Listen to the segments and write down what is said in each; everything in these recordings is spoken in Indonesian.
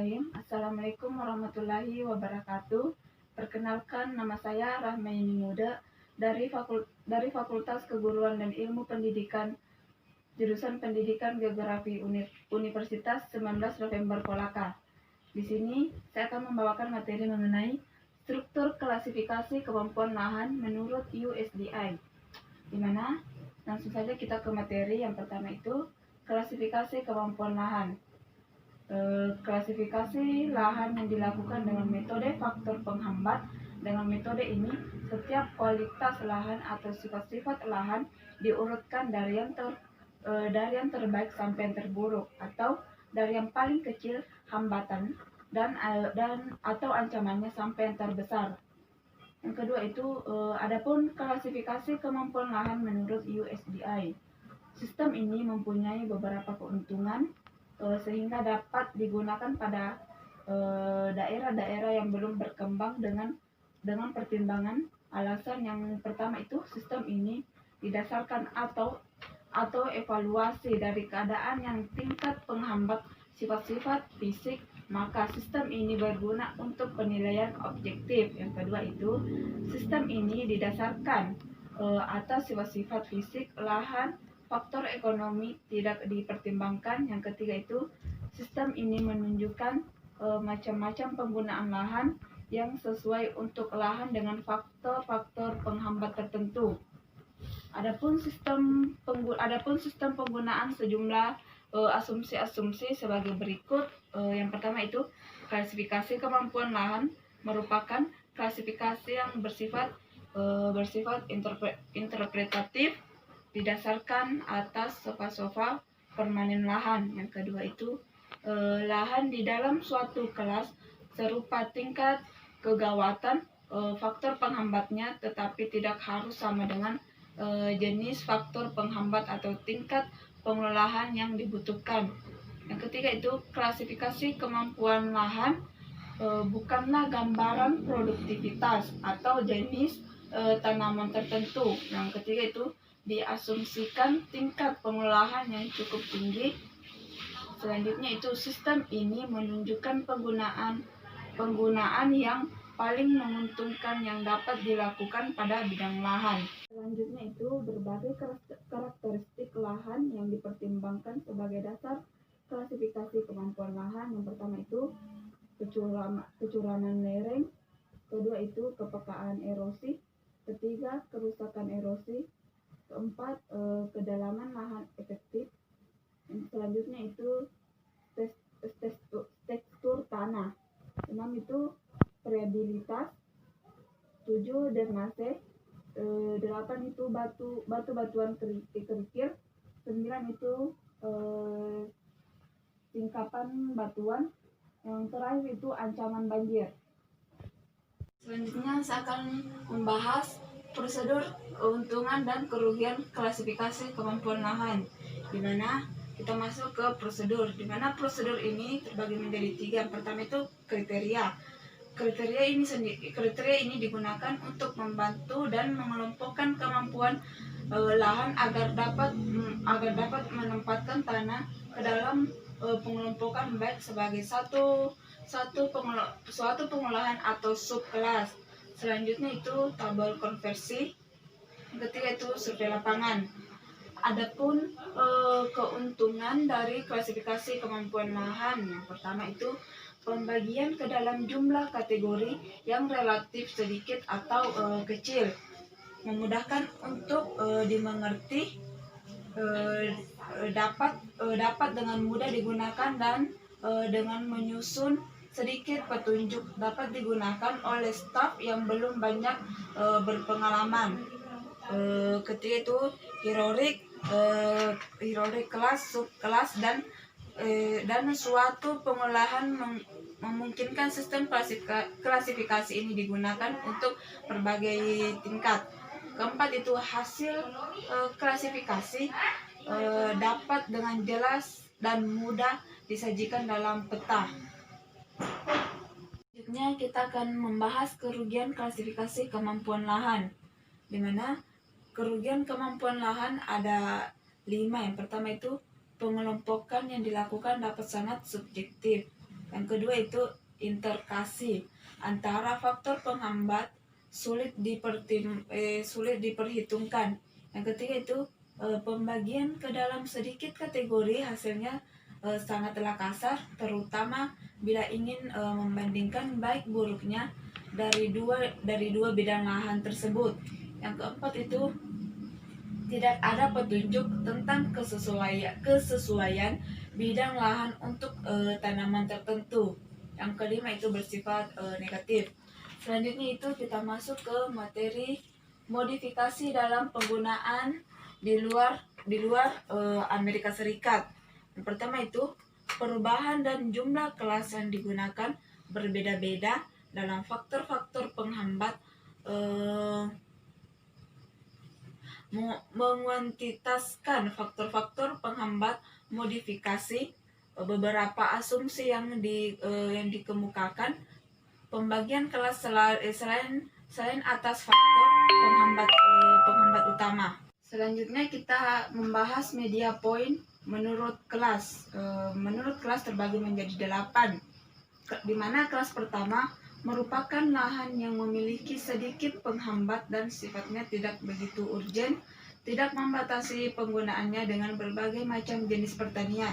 Bismillahirrahmanirrahim. Assalamualaikum warahmatullahi wabarakatuh. Perkenalkan, nama saya Rahmaini Muda dari Fakultas Keguruan dan Ilmu Pendidikan, jurusan Pendidikan Geografi Universitas 19 November Kolaka. Di sini saya akan membawakan materi mengenai struktur klasifikasi kemampuan lahan menurut USDI. Di mana langsung saja kita ke materi. Yang pertama itu klasifikasi kemampuan lahan. Klasifikasi lahan yang dilakukan dengan metode faktor penghambat. Dengan metode ini, setiap kualitas lahan atau sifat-sifat lahan diurutkan dari yang terbaik sampai yang terburuk, atau dari yang paling kecil hambatan dan atau ancamannya sampai yang terbesar. Yang kedua itu adapun klasifikasi kemampuan lahan menurut USDI. Sistem ini mempunyai beberapa keuntungan sehingga dapat digunakan pada daerah-daerah yang belum berkembang dengan pertimbangan alasan. Yang pertama itu, sistem ini didasarkan atau evaluasi dari keadaan yang tingkat penghambat sifat-sifat fisik, maka sistem ini berguna untuk penilaian objektif. Yang kedua itu, sistem ini didasarkan atas sifat-sifat fisik lahan, faktor ekonomi tidak dipertimbangkan. Yang ketiga itu, sistem ini menunjukkan macam-macam penggunaan lahan yang sesuai untuk lahan dengan faktor-faktor penghambat tertentu. Adapun sistem penggunaan sejumlah asumsi-asumsi sebagai berikut. Yang pertama itu, klasifikasi kemampuan lahan merupakan klasifikasi yang bersifat interpretatif didasarkan atas sofa-sofa permanen lahan. Yang kedua itu, lahan di dalam suatu kelas serupa tingkat kegawatan faktor penghambatnya, tetapi tidak harus sama dengan jenis faktor penghambat atau tingkat pengelolaan yang dibutuhkan. Yang ketiga itu, klasifikasi kemampuan lahan bukanlah gambaran produktivitas atau jenis tanaman tertentu. Yang ketiga itu, diasumsikan tingkat pengelolaan yang cukup tinggi. Selanjutnya itu, sistem ini menunjukkan penggunaan yang paling menguntungkan yang dapat dilakukan pada bidang lahan. Selanjutnya itu, berbagai karakteristik lahan yang dipertimbangkan sebagai dasar klasifikasi kemampuan lahan. Yang pertama itu, kecuraman lereng. Kedua itu, kepekaan erosi. Ketiga, kerusakan erosi. Keempat, kedalaman lahan efektif. Selanjutnya itu, tekstur tanah. 6 itu, variabilitas. 7, drenase. 8 itu, batuan kerikil. 9 itu, singkapan batuan. Yang terakhir itu, ancaman banjir. Selanjutnya saya akan membahas prosedur, keuntungan dan kerugian klasifikasi kemampuan lahan. Di mana kita masuk ke prosedur, di mana prosedur ini terbagi menjadi 3. Yang pertama itu kriteria. Kriteria ini digunakan untuk membantu dan mengelompokkan kemampuan lahan agar dapat menempatkan tanah ke dalam pengelompokan baik sebagai suatu pengolahan atau subkelas. Selanjutnya itu tabel konversi. Ketiga itu survei lapangan. Adapun keuntungan dari klasifikasi kemampuan lahan, yang pertama itu pembagian ke dalam jumlah kategori yang relatif sedikit atau kecil, memudahkan untuk dimengerti, dapat dengan mudah digunakan, dan dengan menyusun sedikit petunjuk dapat digunakan oleh staf yang belum banyak berpengalaman. Ketiga itu hierarki kelas, subkelas, dan suatu pengolahan memungkinkan sistem klasifikasi ini digunakan untuk berbagai tingkat. Keempat itu hasil klasifikasi dapat dengan jelas dan mudah disajikan dalam peta. Selanjutnya kita akan membahas kerugian klasifikasi kemampuan lahan, di mana kerugian kemampuan lahan ada 5. Yang pertama itu, pengelompokan yang dilakukan dapat sangat subjektif. Yang kedua itu interkasi antara faktor penghambat sulit diperhitungkan. Yang ketiga itu pembagian ke dalam sedikit kategori hasilnya sangatlah kasar, terutama bila ingin membandingkan baik buruknya dari dua bidang lahan tersebut. Yang keempat itu tidak ada petunjuk tentang kesesuaian bidang lahan untuk tanaman tertentu. Yang kelima itu bersifat negatif. Selanjutnya itu kita masuk ke materi modifikasi dalam penggunaan di luar Amerika Serikat. Yang pertama itu perubahan dan jumlah kelas yang digunakan berbeda-beda dalam faktor-faktor penghambat menguantitaskan faktor-faktor penghambat modifikasi beberapa asumsi yang dikemukakan pembagian kelas selain atas faktor penghambat utama. Selanjutnya kita membahas media point menurut kelas. Menurut kelas terbagi menjadi 8. Di mana kelas pertama merupakan lahan yang memiliki sedikit penghambat dan sifatnya tidak begitu urgen, tidak membatasi penggunaannya dengan berbagai macam jenis pertanian.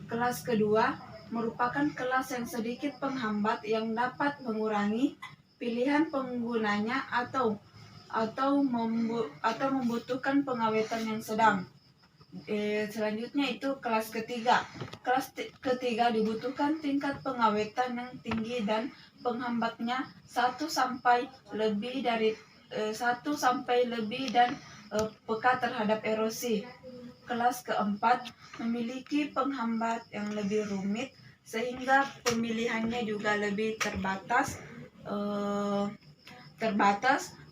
Kelas kedua merupakan kelas yang sedikit penghambat yang dapat mengurangi pilihan penggunanya atau membutuhkan pengawetan yang sedang. Selanjutnya itu kelas ketiga. Kelas ketiga dibutuhkan tingkat pengawetan yang tinggi dan penghambatnya 1 sampai lebih dan peka terhadap erosi. Kelas keempat memiliki penghambat yang lebih rumit sehingga pemilihannya juga lebih terbatas.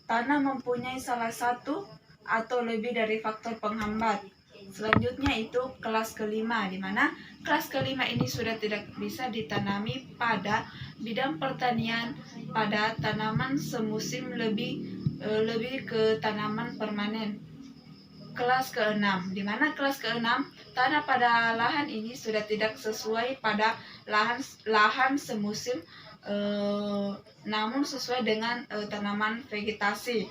Tanah mempunyai salah satu atau lebih dari faktor penghambat. Selanjutnya itu kelas kelima, di mana kelas kelima ini sudah tidak bisa ditanami pada bidang pertanian pada tanaman semusim, lebih ke tanaman permanen. Kelas keenam, di mana kelas keenam tanah pada lahan ini sudah tidak sesuai pada lahan semusim, namun sesuai dengan tanaman vegetasi.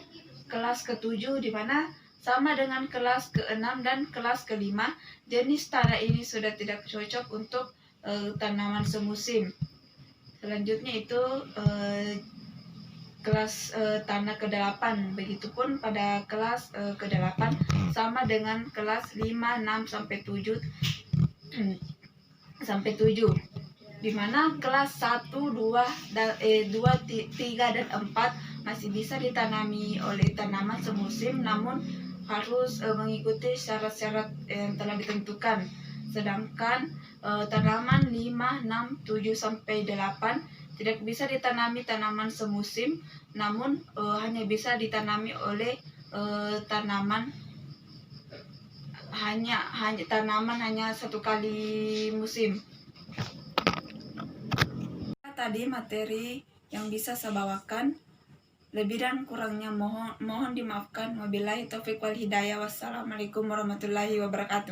Kelas ketujuh, di mana sama dengan kelas ke-6 dan kelas ke-5, jenis tanah ini sudah tidak cocok untuk tanaman semusim. Selanjutnya itu kelas tanah ke-8. Begitupun pada kelas ke-8 sama dengan kelas 5, 6 sampai 7 di mana kelas 1, 2, 3 dan 4 masih bisa ditanami oleh tanaman semusim, namun harus mengikuti syarat-syarat yang telah ditentukan. Sedangkan tanaman 5, 6, 7 sampai 8 tidak bisa ditanami tanaman semusim, namun hanya bisa ditanami oleh tanaman hanya satu kali musim. Tadi materi yang bisa saya bawakan. Lebih dan kurangnya mohon dimaafkan. Wabillahi taufiq wal hidayah. Wassalamualaikum warahmatullahi wabarakatuh.